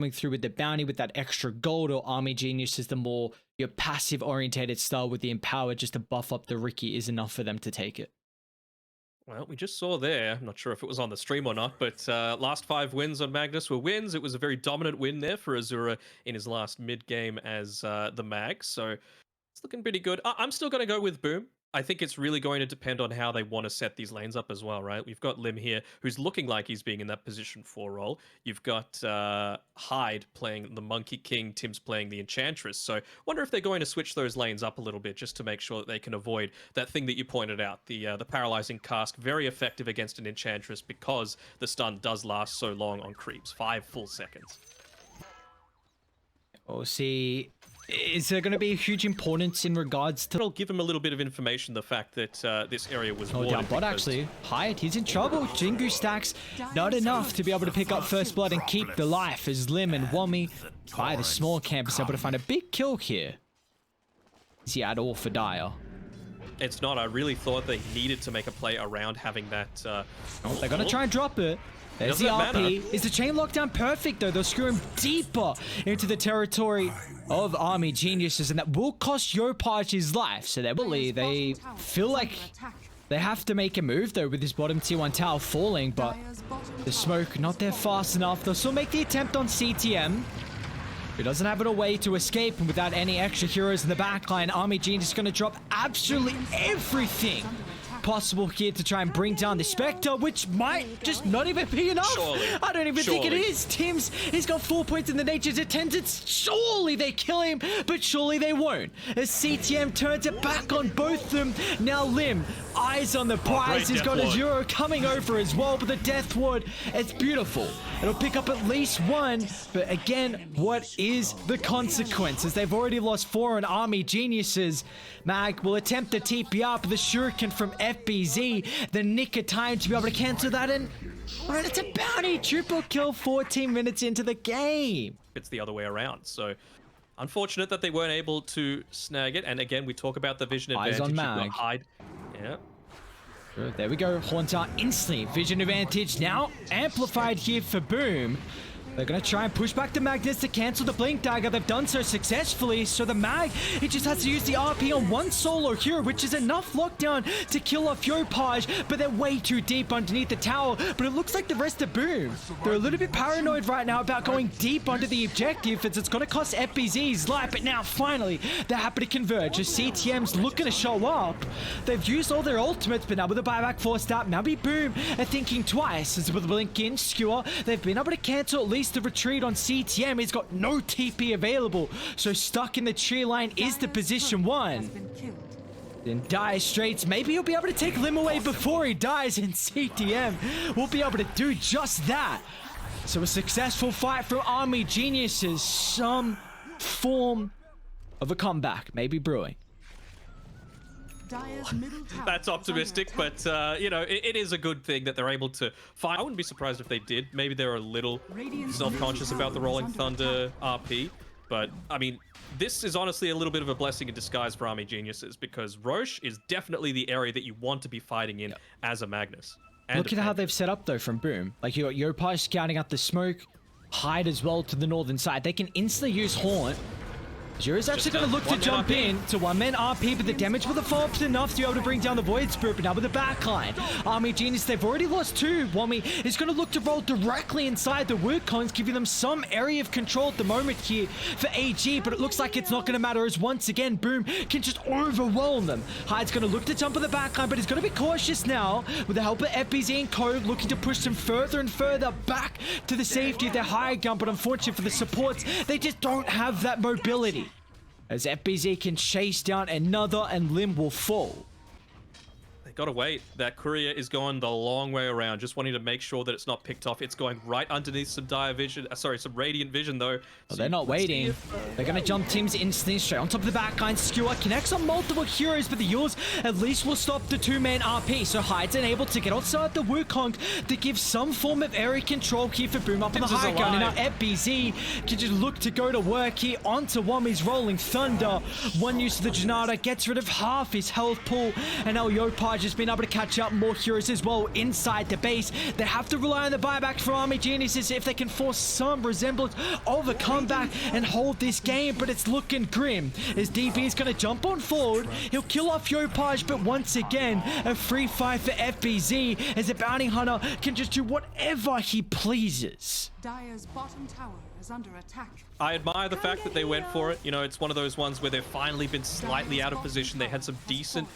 coming through with the bounty with that extra gold, or Army Genius is the more your passive orientated style with the empower just to buff up the Riki is enough for them to take it. Well, we just saw there, I'm not sure if it was on the stream or not, but last 5 wins on Magnus were wins. It was a very dominant win there for Azura in his last mid-game as the Mag, so it's looking pretty good. I'm still going to go with Boom. I think it's really going to depend on how they want to set these lanes up as well, right? We've got Lim here, who's looking like he's being in that position 4 role. You've got Hyde playing the Monkey King, Tim's playing the Enchantress. So wonder if they're going to switch those lanes up a little bit just to make sure that they can avoid that thing that you pointed out, the Paralyzing Cask, very effective against an Enchantress because the stun does last so long on creeps, 5 full seconds. We'll see. Is there going to be a huge importance in regards to... It'll give him a little bit of information, the fact that this area was warded. Down bot, actually. Hyde, he's in trouble. Jingu stacks not enough to be able to pick up first blood and keep the life as Lim and Wami by the small campus able to find a big kill here. Is he at all for Dire? It's not. I really thought they needed to make a play around having that... they're going to try and drop it. There's the RP. Is the chain lockdown perfect, though? They'll screw him deeper into the territory of Army Geniuses, and that will cost Yopaj his life. So they feel like they have to make a move, though, with this bottom tier 1 tower falling, but the smoke not there fast enough. They'll still make the attempt on CTM, who doesn't have a way to escape, and without any extra heroes in the backline, Army Genius is going to drop absolutely everything possible here to try and bring down the Spectre, which might just not even be enough. Surely. I don't even think it is. Tim's, he's got 4 points in the Nature's Attendants. Surely they kill him, but surely they won't. As CTM turns it back on both of them. Now Lim, eyes on the prize. He's got a Zero coming over as well, but the Death Ward, it's beautiful. It'll pick up at least 1, but again, what is the consequence? As they've already lost 4 on Army Geniuses. Mag will attempt to TP up the Shuriken from FBZ, the nick of time to be able to cancel that, and it's a bounty. Triple kill 14 minutes into the game. It's the other way around, so unfortunate that they weren't able to snag it. And again, we talk about the vision advantage. Eyes on Mag. Hyde. Yeah. There we go. Haunter instantly. Vision advantage now amplified here for Boom. They're going to try and push back the Magnus to cancel the Blink Dagger. They've done so successfully. So the Mag, it just has to use the RP on one solo hero, which is enough lockdown to kill off Yopaj. But they're way too deep underneath the tower. But it looks like the rest of Boom, they're a little bit paranoid right now about going deep under the objective, as it's going to cost FBZ's life. But now, finally, they're happy to converge. As CTM's looking to show up. They've used all their ultimates, but now with the buyback forced out, now be Boom are thinking twice. As with the Blink in, Skewer, they've been able to cancel at least the retreat on CTM. He's got no TP available, so stuck in the tree line is the position 1. Then Dire Straits, maybe he'll be able to take Lim away before he dies, and CTM will be able to do just that. So a successful fight from Army Geniuses, some form of a comeback maybe brewing. That's optimistic, but you know, it is a good thing that they're able to find. I wouldn't be surprised if they did. Maybe they're a little self-conscious about the Rolling Thunder RP, but I mean, this is honestly a little bit of a blessing in disguise for Army Geniuses, because Roche is definitely the area that you want to be fighting in as a Magnus. Look at how they've set up though from Boom. Like, you got Yopaj scouting out the smoke, Hyde as well to the northern side. They can instantly use Haunt. Juro's actually going to look to jump in to 1-man RP, but the damage will fall up enough to be able to bring down the Void Spirit. But now with the backline, Army Genius, they've already lost 2. Wami is going to look to roll directly inside the Wukong's, giving them some area of control at the moment here for AG, but it looks like it's not going to matter, as once again, Boom can just overwhelm them. Hyde's going to look to jump on the backline, but he's going to be cautious now with the help of FBZ and Code, looking to push them further and further back to the safety of their high gun, but unfortunately for the supports, they just don't have that mobility. As FBZ can chase down another, and Lim will fall. They gotta wait. That courier is going the long way around, just wanting to make sure that it's not picked off. It's going right underneath some dire vision. Sorry, some radiant vision though. Well, they're not waiting. They're gonna jump Tim's instantly straight on top of the backline. Skewer connects on multiple heroes, but the Yules at least will stop the 2-man RP. So Hyde's unable to get outside the Wukong to give some form of area control here for Boom up on the high ground. And now FBZ can just look to go to work here onto Wami's Rolling Thunder. One use of the Janata gets rid of half his health pool, and now Yopaj just been able to catch up more heroes as well inside the base. They have to rely on the buyback from Army Geniuses if they can force some resemblance of a comeback and hold this game, but it's looking grim as DB is going to jump on forward. He'll kill off Yopaj, but once again, a free fight for FBZ as a bounty hunter can just do whatever he pleases. Dire's bottom tower is under attack. I admire the fact that they went for it. You know, it's one of those ones where they've finally been slightly out of position. They had some decent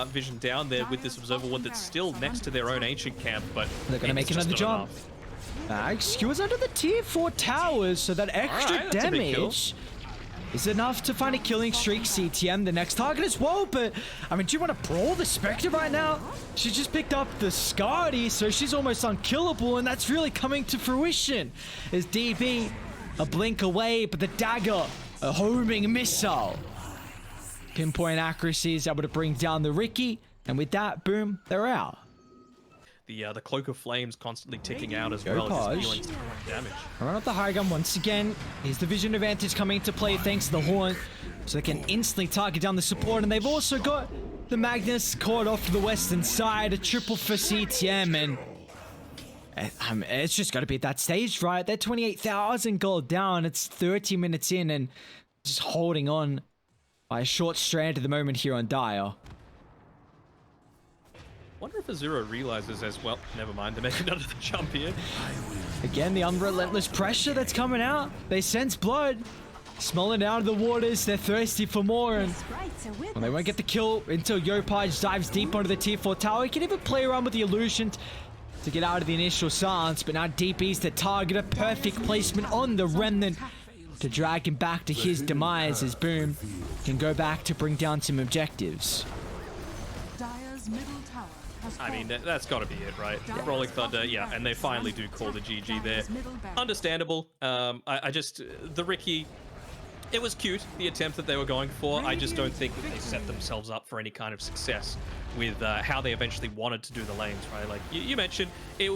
vision down there with this observer ward that's still next to their own ancient camp, but they're going to make another jump. Skewers under the tier 4 towers, so that extra damage is enough to find a killing streak. CTM, the next target as well, but I mean, do you want to brawl the Spectre right now? She just picked up the Scardy, so she's almost unkillable, and that's really coming to fruition as DB a blink away, but the dagger, a homing missile. Pinpoint accuracy is able to bring down the Ricky, and with that, boom, they're out. The cloak of flames constantly ticking out as well, just dealing some damage. Run up the high gun once again. Here's the vision advantage coming into play thanks to the horn, so they can instantly target down the support, and they've also got the Magnus caught off to the western side, a triple for CTM, and it's just got to be at that stage, right? They're 28,000 gold down. It's 30 minutes in, and just holding on by a short strand at the moment here on Dire. Wonder if Azura realizes as well. Never mind, they're making another jump here. Again, the unrelentless pressure that's coming out. They sense blood. Smelling out of the waters. They're thirsty for more. And well, they won't get the kill until Yopaj dives deep onto the tier 4 tower. He can even play around with the illusion to get out of the initial silence. But now DP's the target. A perfect placement on the Remnant to drag him back to his demise as Boom can go back to bring down some objectives. Dire's middle tower. I mean, that's got to be it, right? Rolling Thunder, yeah, and they finally do call the GG there. Understandable. I just, the Ricky, it was cute, the attempt that they were going for. I just don't think that they set themselves up for any kind of success with how they eventually wanted to do the lanes, right? Like you mentioned, it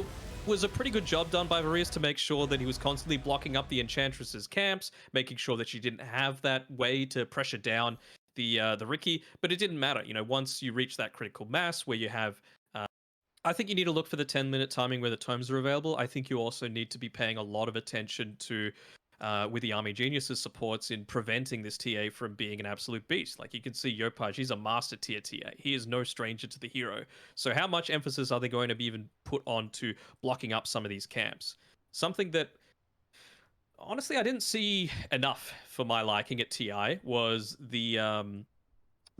was a pretty good job done by Varius to make sure that he was constantly blocking up the Enchantress's camps, making sure that she didn't have that way to pressure down the Ricky, but it didn't matter. You know, once you reach that critical mass where you have I think you need to look for the 10-minute timing where the tomes are available. I think you also need to be paying a lot of attention to, with the Army Geniuses supports in preventing this TA from being an absolute beast. Like you can see Yopaj, he's a master tier TA. He is no stranger to the hero. So how much emphasis are they going to be even put on to blocking up some of these camps? Something that, honestly, I didn't see enough for my liking at TI was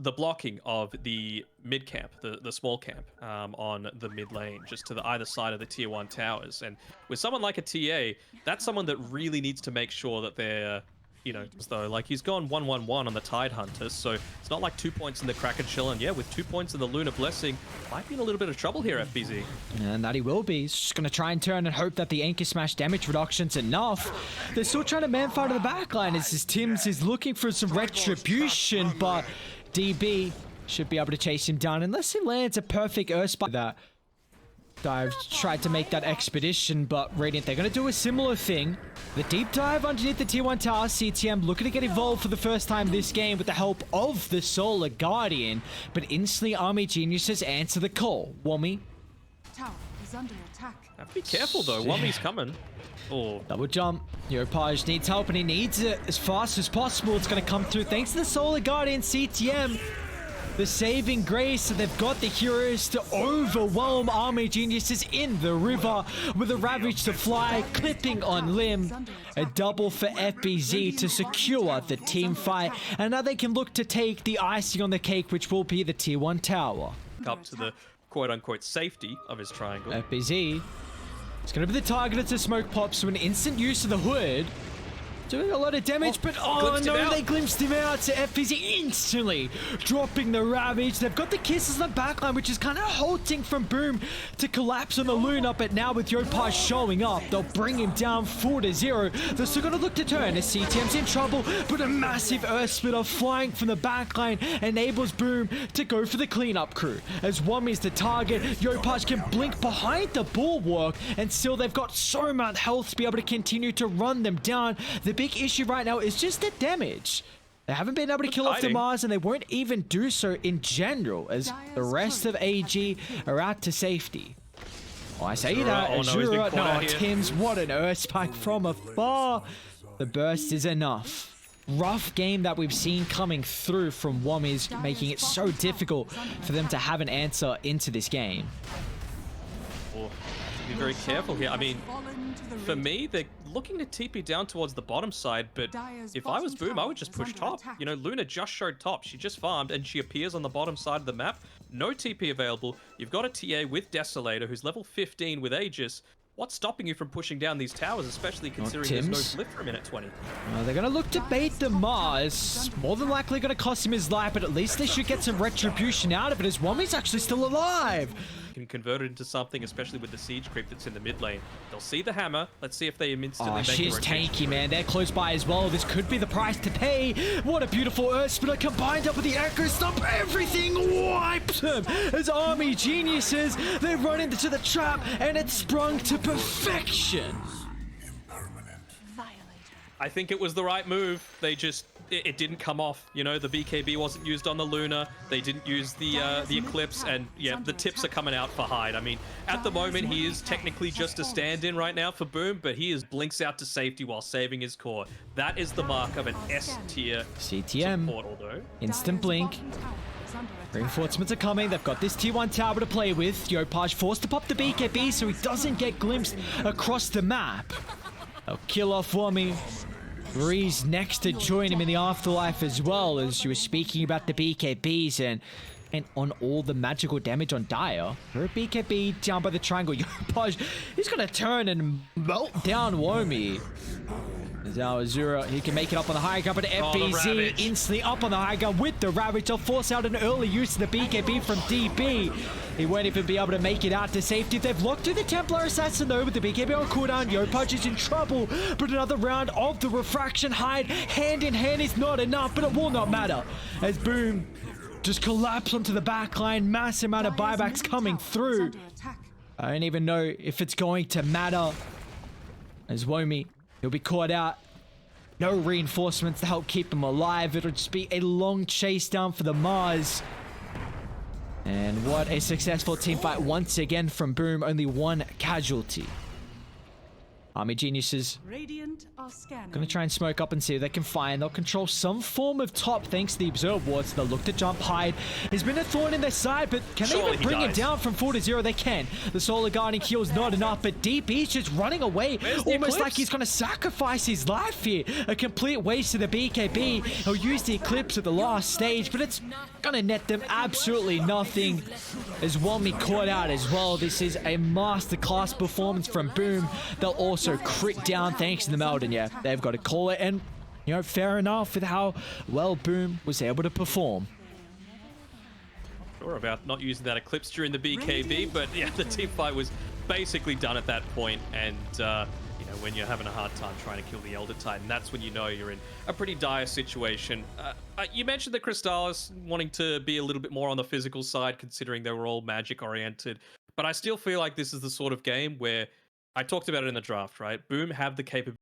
the blocking of the mid camp, the small camp on the mid lane, just to the either side of the tier 1 towers. And with someone like a TA, that's someone that really needs to make sure that they're, you know, though, like he's gone 1-1-1 on the Tide Hunter, so it's not like 2 points in the Kraken Shell, and yeah, with 2 points in the Lunar Blessing, might be in a little bit of trouble here, FBZ. And that he will be. He's just going to try and turn and hope that the Anchor Smash damage reduction's enough. They're still trying to man-fight to the backline as his Tims is looking for some retribution, but DB should be able to chase him down unless he lands a perfect Earth Spike. That dive tried to make that expedition, but Radiant, they're going to do a similar thing. The deep dive underneath the tier 1 tower. CTM looking to get involved for the first time this game with the help of the Solar Guardian, but instantly Army Geniuses answer the call. Wommy. Tower is under attack. Have to be careful though, Wommy's coming. Oh. Double jump. Yopaj needs help and he needs it as fast as possible. It's going to come through thanks to the Solar Guardian. CTM, the saving grace, so they've got the heroes to overwhelm Army Geniuses in the river with a Ravage to fly, clipping on Limb. A double for FBZ to secure the team fight, and now they can look to take the icing on the cake, which will be the tier 1 tower. Up to the quote-unquote safety of his triangle. FBZ, it's going to be the target to smoke pops, so an instant use of the hood. Doing a lot of damage, but oh no, they glimpsed him out to FBZ instantly dropping the Ravage. They've got the kisses on the backline, which is kind of halting from Boom to collapse on the Luna, but now with Yopaj showing up, they'll bring him down 4-0. They're still going to look to turn as CTM's in trouble, but a massive Earth Splitter flying from the backline enables Boom to go for the cleanup crew. As Wommy's the target, Yopaj can blink behind the bulwark, and still they've got so much health to be able to continue to run them down. The big issue right now is just the damage. They haven't been able to kill off the Mars, and they won't even do so in general, as the rest of AG are out to safety. Oh, I say that, Azura, no, Tim's, what an Earth Spike from afar. The burst is enough. Rough game that we've seen coming through from Wommies, making it so difficult for them to have an answer into this game. Well, be very careful here. I mean, for me, they're looking to TP down towards the bottom side, but if I was Boom, I would just push top. You know, Luna just showed top. She just farmed, and she appears on the bottom side of the map. No TP available. You've got a TA with Desolator, who's level 15 with Aegis. What's stopping you from pushing down these towers, especially considering there's no blip for a minute 20? They're going to look to bait the Mars. More than likely going to cost him his life, but at least they should get some retribution out of it, as Wommy's actually still alive. Can convert it into something, especially with the siege creep that's in the mid lane. They'll see the hammer. Let's see if they instantly make she's a tanky, man. They're close by as well. This could be the price to pay. What a beautiful Earth Splitter combined up with the Echo Stomp. Everything wipes them as Army Geniuses. They run into the trap, and it's sprung to perfection. I think it was the right move. They just, it didn't come off. You know, the BKB wasn't used on the Luna. They didn't use the Eclipse, and yeah, the tips are coming out for Hyde. I mean, at the moment, he is technically just a stand-in right now for Boom, but he is blinks out to safety while saving his core. That is the mark of an S-tier CTM. support, although. Instant blink. Reinforcements are coming. They've got this T1 tower to play with. Yopaj forced to pop the BKB so he doesn't get glimpsed across the map. They'll kill off Wommy. Breeze next to join him in the afterlife as well, as you were speaking about the BKBs and on all the magical damage on Dire. Her BKB down by the triangle. Yopaj, he's gonna turn and melt down Wommy. Now Azura, he can make it up on the high ground, but FBZ instantly up on the high ground with the Ravage. They'll force out an early use of the BKB from DB. He won't even be able to make it out to safety. They've locked through the Templar Assassin though with the BKB on cooldown. Yopaj is in trouble, but another round of the Refraction Hide hand in hand is not enough, but it will not matter as Boom just collapse onto the backline. Massive amount of buybacks coming through. I don't even know if it's going to matter as Wommy, he'll be caught out. No reinforcements to help keep him alive. It'll just be a long chase down for the Mars. And what a successful team fight once again from Boom. Only one casualty. Army Geniuses gonna try and smoke up and see if they can find. They'll control some form of top thanks to the Observe Wards. They'll look to jump Hyde. He's been a thorn in their side, but can they even bring it down from 4 to 0? They can. The Solar Guarding heal is not enough, but DB's just running away. Almost like he's gonna sacrifice his life here. A complete waste of the BKB. He'll use the Eclipse at the last stage, but it's gonna net them absolutely nothing. As Wommy caught out as well. This is a masterclass performance from Boom. They'll also crit down thanks to the Meldon. Yeah, they've got to call it, and you know, fair enough with how well Boom was able to perform. Sure about not using that Eclipse during the BKB, but yeah, the team fight was basically done at that point, and you know, when you're having a hard time trying to kill the Elder Titan, that's when you know you're in a pretty dire situation. You mentioned the Crystallis wanting to be a little bit more on the physical side, considering they were all magic oriented, but I still feel like this is the sort of game where I talked about it in the draft, right? Boom have the capability